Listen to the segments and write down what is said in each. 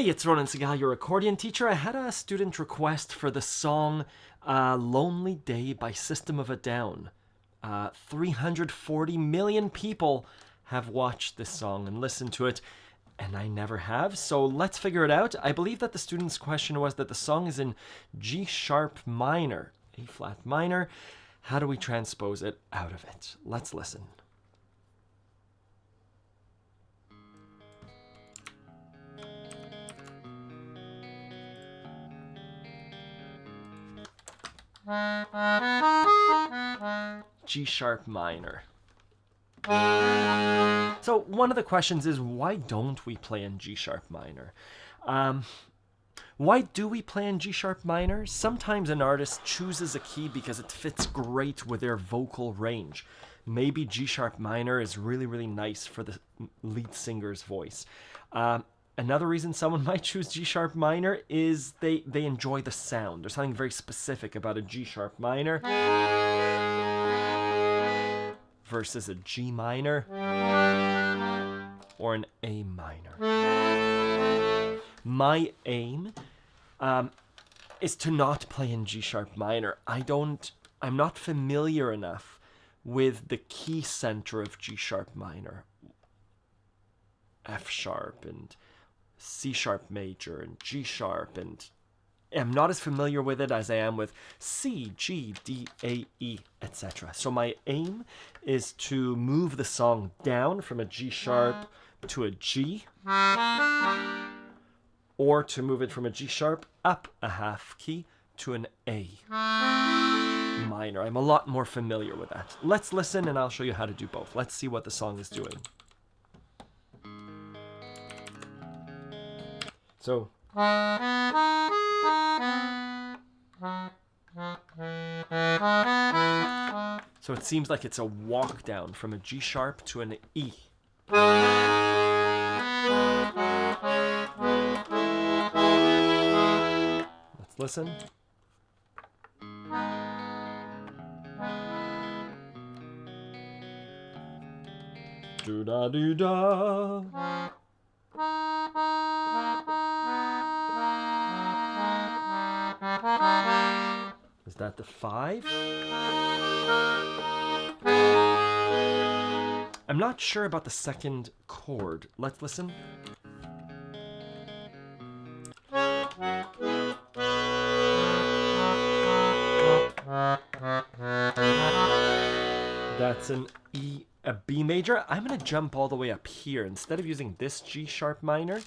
Hey, it's Ronan Segal, your accordion teacher. I had a student request for the song Lonely Day by System of a Down. 340 million people have watched this song and listened to it, and I never have, so let's figure it out. I believe that the student's question was that the song is in G sharp minor, A flat minor. How do we transpose it out of it? Let's listen. G sharp minor. So one of the questions is, why don't we play in G sharp minor? Why do we play in G sharp minor? Sometimes an artist chooses a key because it fits great with their vocal range. Maybe G sharp minor is really, really nice for the lead singer's voice. Another reason someone might choose G sharp minor is they enjoy the sound. There's something very specific about a G sharp minor versus a G minor or an A minor. My aim is to not play in G sharp minor. I'm not familiar enough with the key center of G sharp minor. F sharp and C sharp major and G sharp, and I'm not as familiar with it as I am with C, G, D, A, E, etc. So my aim is to move the song down from a G sharp to a G, or to move it from a G sharp up a half key to an A minor. I'm a lot more familiar with that. Let's listen and I'll show you how to do both. Let's see what the song is doing. So it seems like it's a walk down from a G sharp to an E. Let's listen. Do-da-do-da. Is that the 5? I'm not sure about the second chord. Let's listen. That's an E, a B major. I'm going to jump all the way up here. Instead of using this G sharp minor,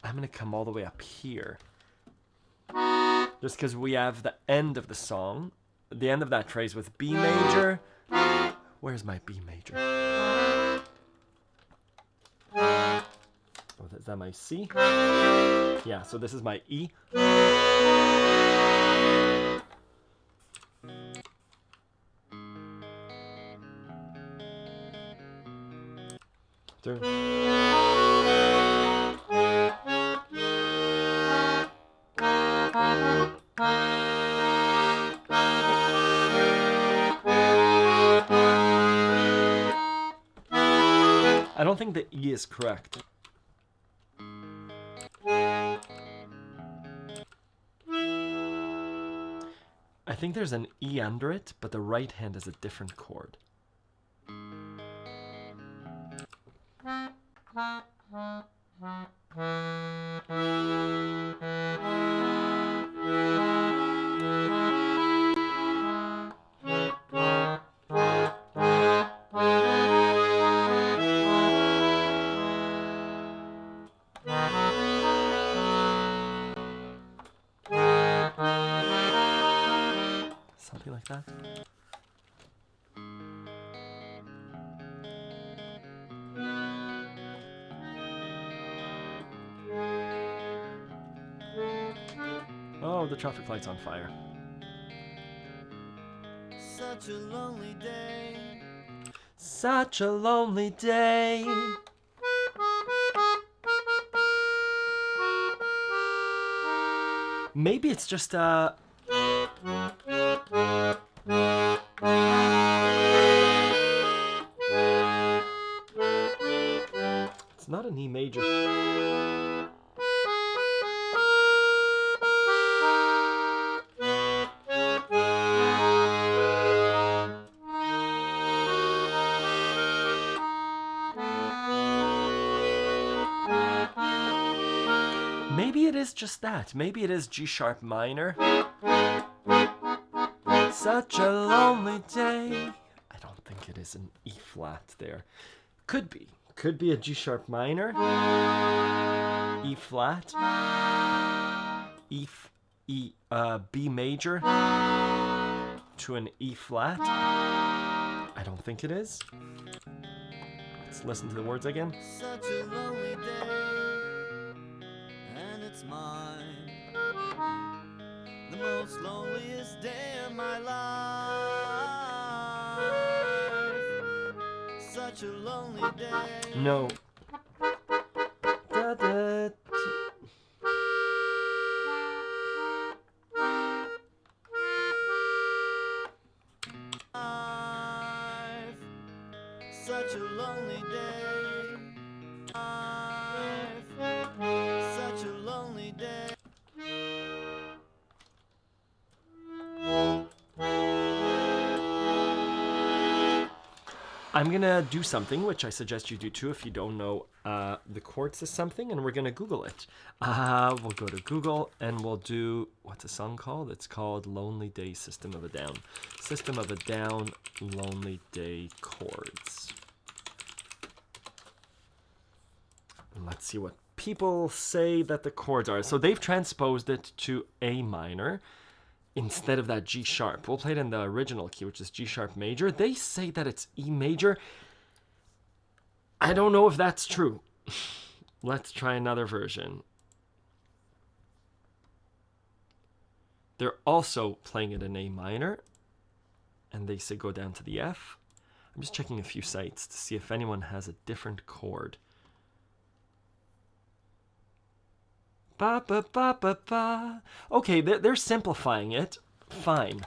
I'm going to come all the way up here. Just because we have the end of the song, the end of that phrase with B major. Where's my B major? Oh, is that my C? Yeah, so this is my E. Third. I don't think the E is correct. I think there's an E under it, but the right hand is a different chord. Something like that. Oh, the traffic light's on fire. Such a lonely day. Such a lonely day. Maybe it's just a... It's not an E major. Maybe it is just that. Maybe it is G sharp minor. Such a lonely day. I don't think it is an E flat there. Could be. Could be a G sharp minor. E flat. B major to an E flat. I don't think it is. Let's listen to the words again. Such a lonely day, and it's mine. The most loneliest day of my life. Such a lonely day. No. Da, da, Such a lonely day. Such a lonely day. I'm gonna do something which I suggest you do too if you don't know the chords to something, and we're gonna Google it. We'll go to Google and we'll do, what's the song called? It's called Lonely Day System of a Down. System of a Down, Lonely Day chords. And let's see what people say that the chords are. So they've transposed it to A minor instead of that G sharp. We'll play it in the original key, which is G sharp major. They say that it's E major. I don't know if that's true. Let's try another version. They're also playing it in A minor, and they say go down to the F. I'm just checking a few sites to see if anyone has a different chord. Ba ba ba ba ba. Okay, they're simplifying it. Fine.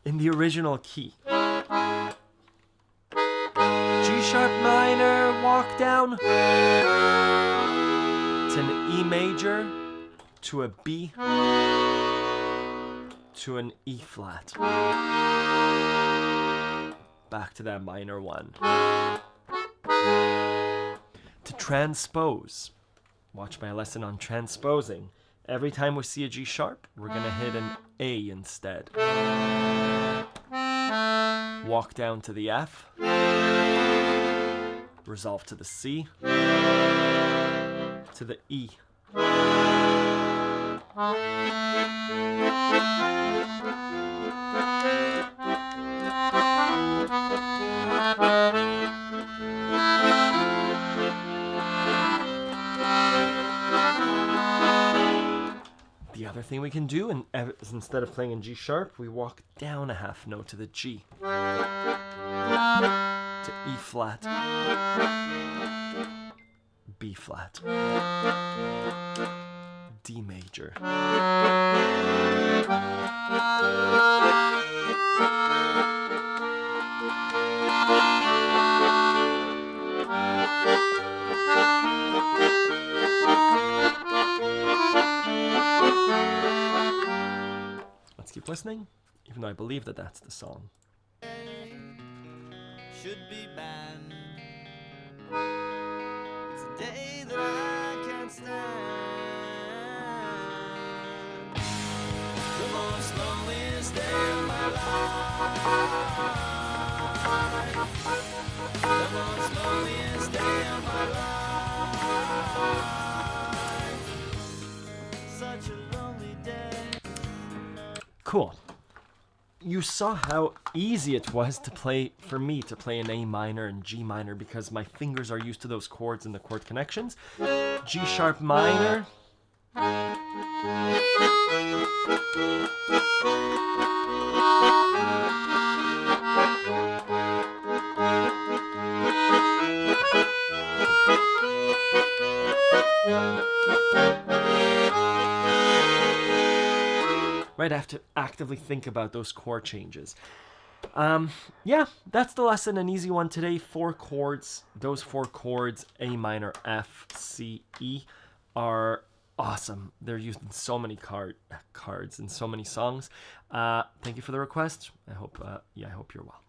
In the original key. G sharp minor, walk down. It's an E major to a B to an E flat. Back to that minor one. To transpose. Watch my lesson on transposing. Every time we see a G sharp, we're going to hit an A instead. Walk down to the F. Resolve to the C. To the E. The other thing we can do, and instead of playing in G sharp, we walk down a half note to the G. To E flat. B flat. D major. Let's keep listening, even though I believe that that's the song. Should be banned. It's a day that I can't stand. The most loneliest day of my life. The most loneliest day of my life. Such a lonely day. Cool. You saw how easy it was to play, for me to play in A minor and G minor, because my fingers are used to those chords and the chord connections. G sharp minor. Right, I have to actively think about those chord changes. Yeah, that's the lesson, an easy one today. 4 chords. Those 4 chords, A minor, F, C, E, are awesome. They're used in so many cards and so many songs. Thank you for the request. I hope you're well.